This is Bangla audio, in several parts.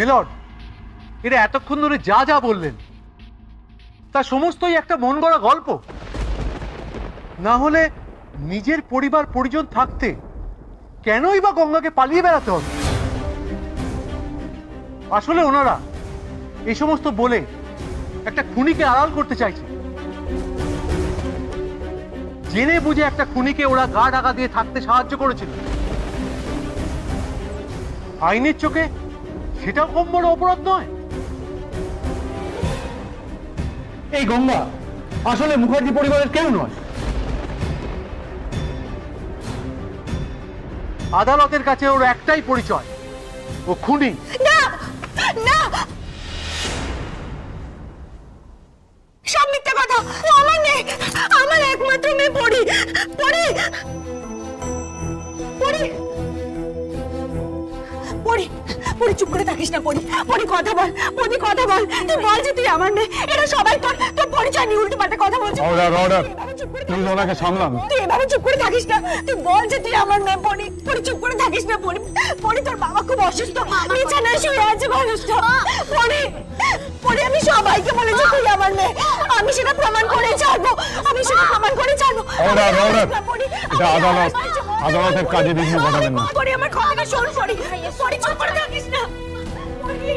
মিলর্ড, এরা এতক্ষণ ধরে যা যা বললেন তা সমস্তই একটা মন গড়া গল্প। না হলে নিজের পরিবার পরিজন থাকতে কেনই বা গঙ্গাকে পালিয়ে বেড়াতে হবে? আসলে ওনারা এই সমস্ত বলে একটা খুনিকে আড়াল করতে চাইছে। জেনে বুঝে একটা খুনিকে ওরা গা ঢাকা দিয়ে থাকতে সাহায্য করেছিল। আইনের চোখে সেটাও কম বড় অপরাধ নয়। এই গঙ্গা আসলে মুখার্জি পরিবারের কেউ নয়। আদালতের কাছে ওর একটাই পরিচয়, ও খুনি। না না, সব মিথ্যা কথা। আমার মেয়ে, আমার একমাত্র মেয়ে পড়ি পড়ি পড়ি পড়ি পড়ি চুপ করে থাকিস না। পড়ি পড়ি কথা বল, পড়ি কথা বল। তুই বল যে তুই আমার মেয়ে। এরা সবাই তোর পরিচয় নিয়ে উল্টো পাল্টা কথা বলছে। প্লিজ ওনাকে সামলান। তুই এভাবে চুপ করে থাকিস না। তুই বল যে তুই আমার মেয়ে। পড়ি পড়ি চুপ করে থাকিস না। পড়ি পড়ি তোর বাবা খুব অসুস্থ, বিছানায় শুয়ে আছে মানুষটা। পড়ি পড়ি আমি সবাইকে বলেছি তুই আমার মেয়ে। আমি সেটা প্রমাণ করে ছাড়বো, আমি সেটা প্রমাণ করে ছাড়বো। এটা আদালত, আদালতের কাজে বিঘ্ন ঘটাবেন না। পড়ি আমার কথাটা শোন। পড়ি পড়ি চুপ করে থাকিস না। পড়ি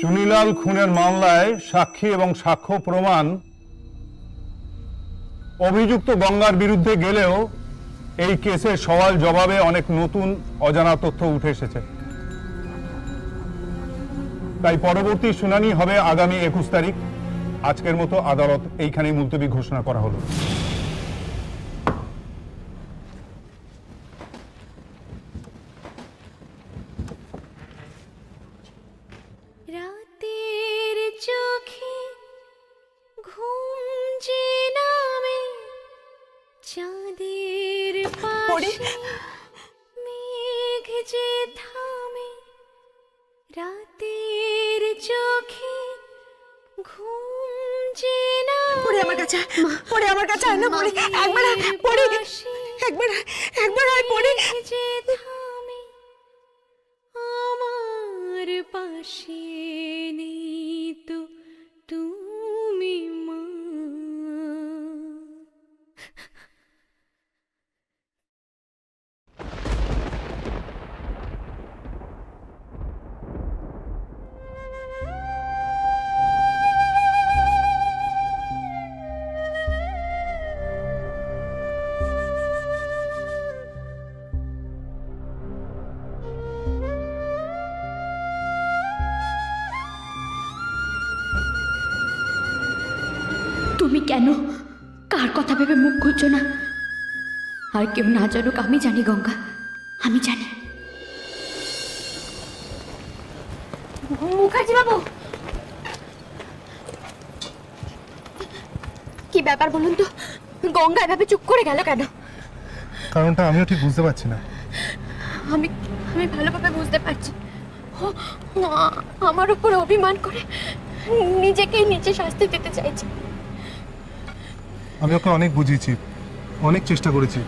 চুনিলাল খুনের মামলায় সাক্ষী এবং সাক্ষ্য প্রমাণ অভিযুক্ত গঙ্গার বিরুদ্ধে গেলেও এই কেসের সওয়াল জবাবে অনেক নতুন অজানা তথ্য উঠে এসেছে। তাই পরবর্তী শুনানি হবে আগামী 21 তারিখ। আজকের মতো আদালত এইখানেই মুলতবি ঘোষণা করা হলো। রাতের চোখে ঘুম যে নামে, চাঁদের পাশে মেঘ যে থামে। রাতের চোখে ঘুম যে নামে। পড়ে আমার কাছে, পড়ে আমার কাছে আয় না। পড়ে একবার পড়ে একবার আয়। পড়ে যে থামে আমার পাশে নেই তো তুমি মা। তুমি কেন কার কথা ভেবে মুখ খুলছো না? আর কেউ না জানুক, আমি জানি গঙ্গা, আমি জানি। মুখার্জি বাবু, কি ব্যাপার বলুন তো? গঙ্গা এভাবে চুপ করে গেল কেন? কারণটা আমিও ঠিক বুঝতে পারছি না। আমি আমি ভালোভাবে বুঝতে পারছি। আমার উপর অভিমান করে নিজেকেই নিজে শাস্তি দিতে চাইছে। আমি ওকে অনেক বুঝিয়েছি, অনেক চেষ্টা করেছি,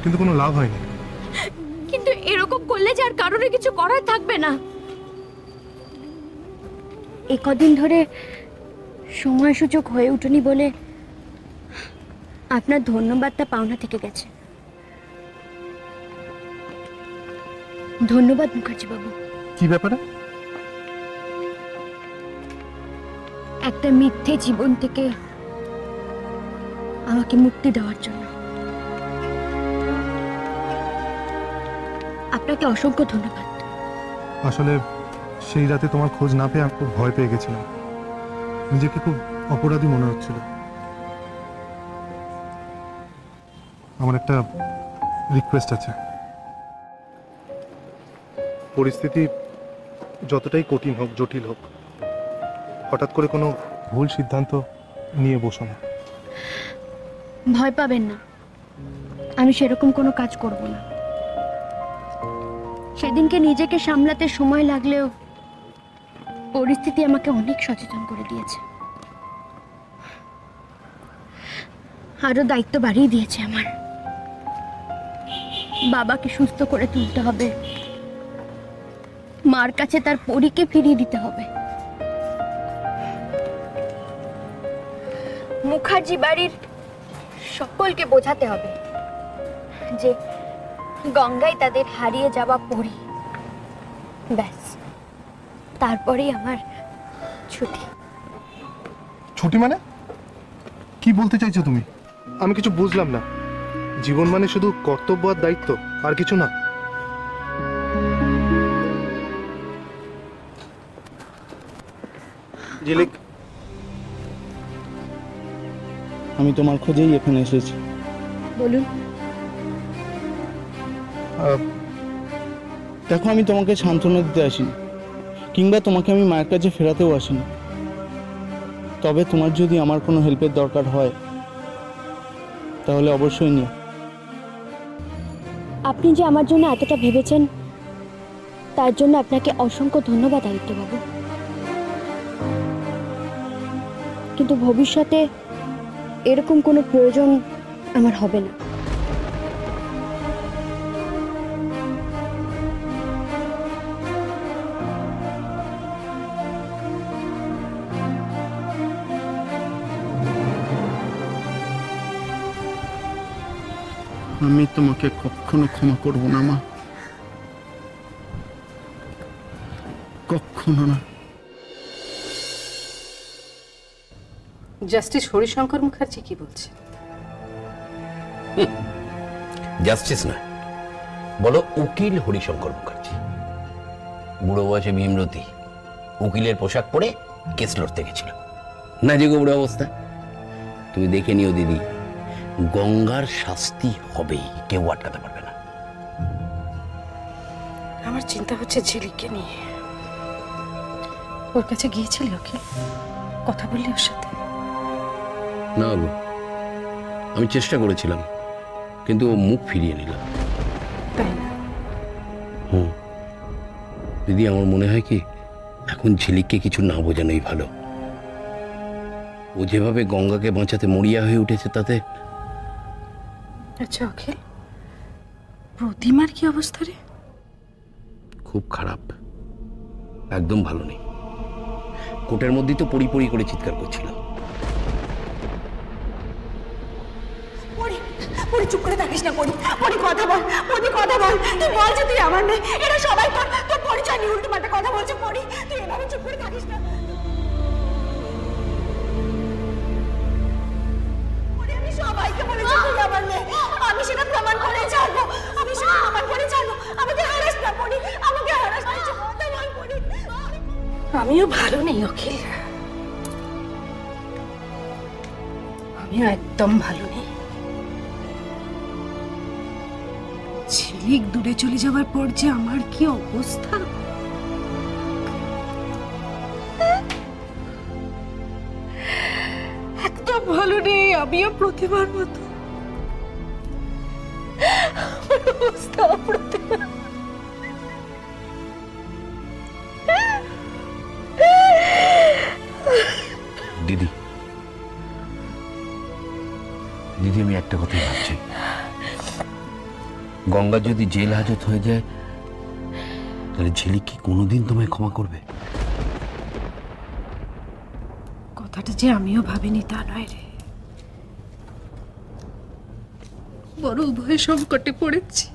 কিন্তু কোনো লাভ হয়নি। কিন্তু এরকম করলে যে আর কারোর কিছু করার থাকবে না। এ কদিন ধরে সময় সুযোগ হয়ে উঠেনি বলে আপনার ধন্যবাদটা পাওনা থেকে গেছে। ধন্যবাদ মুখার্জি বাবু। কি ব্যাপারে? একটা মিথ্যে জীবন থেকে আমাকে মুক্তি দেওয়ার জন্য আপনাকে অসংখ্য ধন্যবাদ। আসলে সেই রাতে তোমার খোঁজ না পেয়ে আমি খুব ভয় পেয়ে গেছিলাম, নিজেকে খুব অপরাধী মনে হচ্ছিল। আমার একটা রিকোয়েস্ট আছে। পরিস্থিতি যতটাই কঠিন হোক, জটিল হোক, হঠাৎ করে কোনো ভুল সিদ্ধান্ত নিয়ে বসো না। ভয় পাবেন না, আমি সেরকম কোনো কাজ করব না। সেদিনকে নিজেকে সামলাতে সময় লাগলেও পরিস্থিতি আমাকে অনেক সচেতন করে দিয়েছে, আরো দায়িত্ব বাড়িয়ে দিয়েছে আমার। বাবাকে সুস্থ করে তুলতে হবে, মার কাছে তার পরীকে ফিরিয়ে দিতে হবে। মুখার্জি বাড়ির সকলকে বোঝাতে হবে যে গঙ্গাই তাদের হারিয়ে যাওয়া পরী। ব্যাস, তারপরেই আমার ছুটি। ছুটি মানে কি বলতে চাইছো তুমি? আমি কিছু বুঝলাম না। জীবন মানে শুধু কর্তব্য আর দায়িত্ব, আর কিছু না? ঝিলিক, আমি তোমার খোঁজেই এখানে এসেছি। বলুন। দেখো, আমি তোমাকে সান্ত্বনা দিতে আসিনি, কিংবা তোমাকে আমি মায়ের কাছে ফেরাতেও আসিনি। তবে তোমার যদি আমার কোনো হেল্পের দরকার হয় তাহলে অবশ্যই নিও। আপনি যে আমার জন্য এতটা ভেবেছেন তার জন্য আপনাকে অসংখ্য ধন্যবাদ আদিত্যবাবু। কিন্তু ভবিষ্যতে এরকম কোনো প্রয়োজন আমার হবে না। আমি তোমাকে কখনো ক্ষমা করব না মা, কখনো না। জাস্টিস হরিশঙ্কর মুখার্জি কি বলছে? জাস্টিস নয়, বলো উকিল হরিশঙ্কর মুখার্জি। বুড়ো বয়সে ভীমরতি উকিলের পোশাক পরে কেস লড়তে গেছিল, না যে বুড়ো অবস্থা। তুমি দেখে নিও দিদি, গঙ্গার শাস্তি হবেই, কেউ আটকাতে পারবে না। আমার চিন্তা হচ্ছে ঝিলিককে নিয়ে। ওর কাছে গিয়েছিলি ওকে? কথা বললি ওর সাথে? না গো, আমি চেষ্টা করেছিলাম, কিন্তু ও মুখ ফিরিয়ে নিল। তাই না? দিদি, আমার মনে হয় কি, এখন ঝিলিককে কিছু না বোঝানোই ভালো। ও যেভাবে গঙ্গাকে বাঁচাতে মরিয়া হয়ে উঠেছে তাতে। আচ্ছা অখিল, প্রতিমার কি অবস্থা রে? খুব খারাপ, একদম ভালো নেই। কোটের মধ্যেই তো পড়ি পড়ি করে চিৎকার করছিল। পরি চুপ করে থাকিস না। পরি, পরি কথা বল, পরি কথা বল। তুই বল যে তুই আমার মেয়ে। এরা সবাই তোর পরিচয় নিয়ে উল্টো পাল্টা কথা বলছে। পরি, তুই এভাবে চুপ করে থাকিস না। পরি, আমি সবাইকে বলেছি তুই আমার মেয়ে। আমি সেটা প্রমাণ করে ছাড়বো। আমি সেটা প্রমাণ করে ছাড়বো। আমাকে হারাস না পরি, আমাকে হারাস না। বল পরি। আমিও ভালো নেই অখিল, আমিও একদম ভালো নেই। ঝিলিক দূরে চলে যাওয়ার পর যে আমার কি অবস্থা! একদম ভালো নেই, আমিও প্রতিবার মতো। অবস্থা প্রতিভা। দিদি, দিদি, আমি একটা কথাই ভাবছি, গঙ্গা যদি জেল হাজত হয়ে যায় তাহলে ঝিলিক কি কোনোদিন তোমায় ক্ষমা করবে? কথাটা যে আমিও ভাবিনি তা নয় রে, বড় উভয় সংকটে পড়েছি।